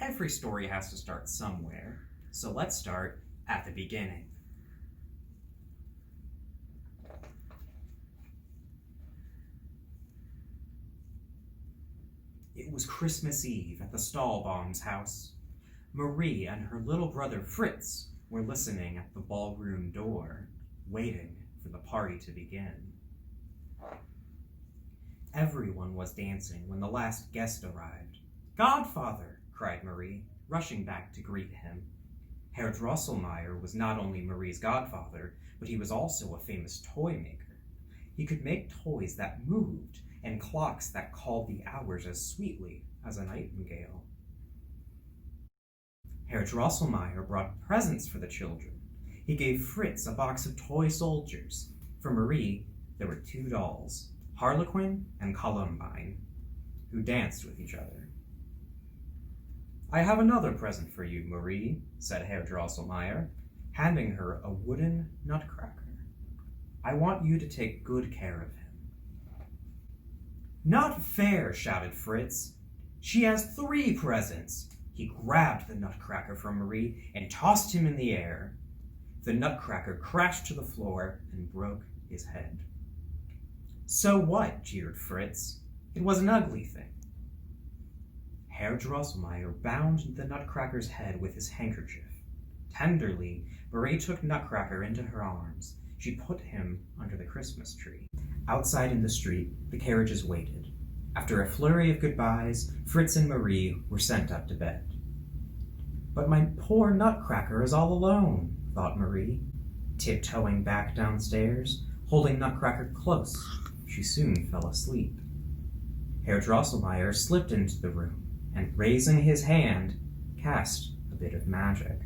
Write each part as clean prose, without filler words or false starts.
Every story has to start somewhere, so let's start at the beginning. It was Christmas Eve at the Stahlbaum's house. Marie and her little brother Fritz were listening at the ballroom door, waiting for the party to begin. Everyone was dancing when the last guest arrived. "Godfather!" cried Marie, rushing back to greet him. Herr Drosselmeyer was not only Marie's godfather, but he was also a famous toy maker. He could make toys that moved and clocks that called the hours as sweetly as a nightingale. Herr Drosselmeyer brought presents for the children. He gave Fritz a box of toy soldiers. For Marie, there were 2 dolls, Harlequin and Columbine, who danced with each other. "I have another present for you, Marie," said Herr Drosselmeyer, handing her a wooden nutcracker. "I want you to take good care of him." "Not fair," shouted Fritz. "She has 3 presents." He grabbed the nutcracker from Marie and tossed him in the air. The nutcracker crashed to the floor and broke his head. "So what?" jeered Fritz. "It was an ugly thing." Herr Drosselmeyer bound the nutcracker's head with his handkerchief. Tenderly, Marie took Nutcracker into her arms. She put him under the Christmas tree. Outside in the street, the carriages waited. After a flurry of goodbyes, Fritz and Marie were sent up to bed. "But my poor Nutcracker is all alone," thought Marie. Tiptoeing back downstairs, holding Nutcracker close, she soon fell asleep. Herr Drosselmeyer slipped into the room and, raising his hand, cast a bit of magic.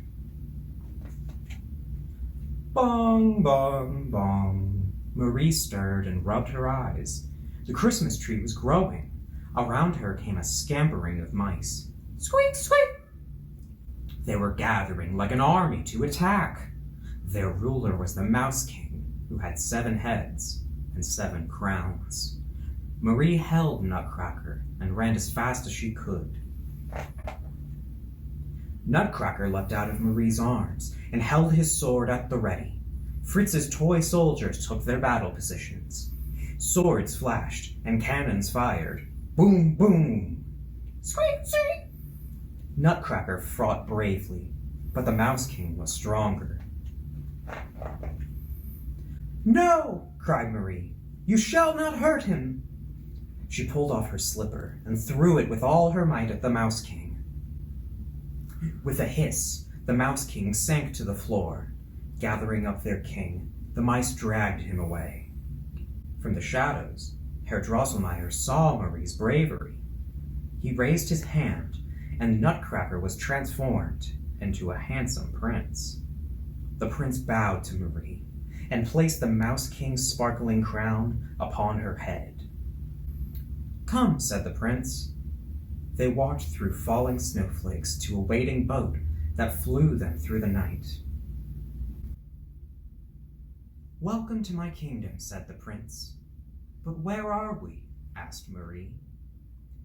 Bong, bong, bong. Marie stirred and rubbed her eyes. The Christmas tree was growing. Around her came a scampering of mice. Squeak, squeak! They were gathering like an army to attack. Their ruler was the Mouse King, who had 7 heads and 7 crowns. Marie held Nutcracker and ran as fast as she could. Nutcracker leapt out of Marie's arms and held his sword at the ready. Fritz's toy soldiers took their battle positions. Swords flashed and cannons fired. Boom, boom! Squeak, squeak! Nutcracker fought bravely, but the Mouse King was stronger. "No!" cried Marie. "You shall not hurt him!" She pulled off her slipper and threw it with all her might at the Mouse King. With a hiss, the Mouse King sank to the floor. Gathering up their king, the mice dragged him away. From the shadows, Herr Drosselmeyer saw Marie's bravery. He raised his hand, and Nutcracker was transformed into a handsome prince. The prince bowed to Marie and placed the Mouse King's sparkling crown upon her head. "Come," said the prince. They walked through falling snowflakes to a waiting boat that flew them through the night. "Welcome to my kingdom," said the prince. "But where are we?" asked Marie.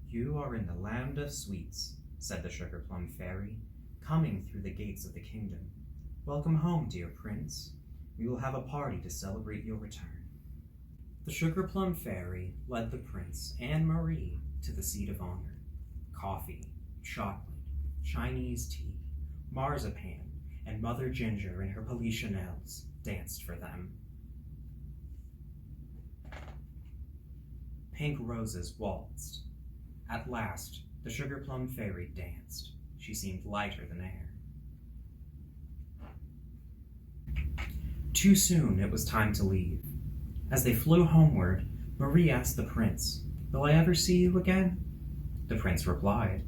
"You are in the land of sweets," said the sugar-plum fairy, "coming through the gates of the kingdom. Welcome home, dear prince. We will have a party to celebrate your return." The sugar-plum fairy led the prince and Marie to the seat of honor. Coffee, chocolate, Chinese tea, marzipan, and Mother Ginger in her polichinelles danced for them. Pink roses waltzed. At last, the sugar-plum fairy danced. She seemed lighter than air. Too soon it was time to leave. As they flew homeward, Marie asked the prince, "Will I ever see you again?" The prince replied,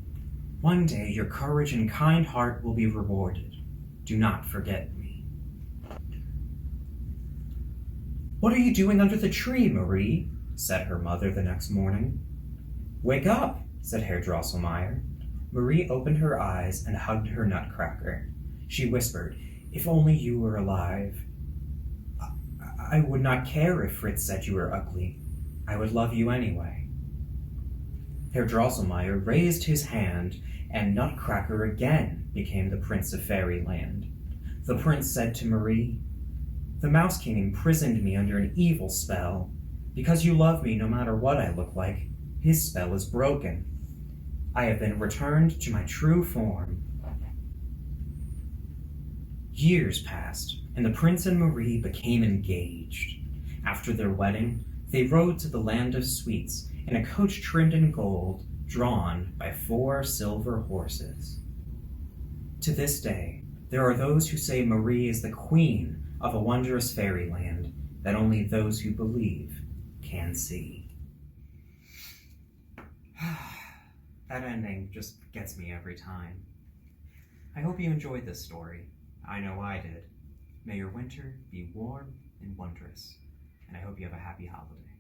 "One day your courage and kind heart will be rewarded. Do not forget me." "What are you doing under the tree, Marie?" said her mother the next morning. "Wake up," said Herr Drosselmeyer. Marie opened her eyes and hugged her Nutcracker. She whispered, "If only you were alive." I would not care if Fritz said you were ugly. I would love you anyway." Herr Drosselmeyer raised his hand, and Nutcracker again became the Prince of Fairyland. The prince said to Marie, "The Mouse King imprisoned me under an evil spell. Because you love me no matter what I look like, his spell is broken. I have been returned to my true form." Years passed, and the prince and Marie became engaged. After their wedding, they rode to the land of sweets in a coach trimmed in gold, drawn by 4 silver horses. To this day, there are those who say Marie is the queen of a wondrous fairyland that only those who believe can see. That ending just gets me every time. I hope you enjoyed this story. I know I did. May your winter be warm and wondrous, and I hope you have a happy holiday.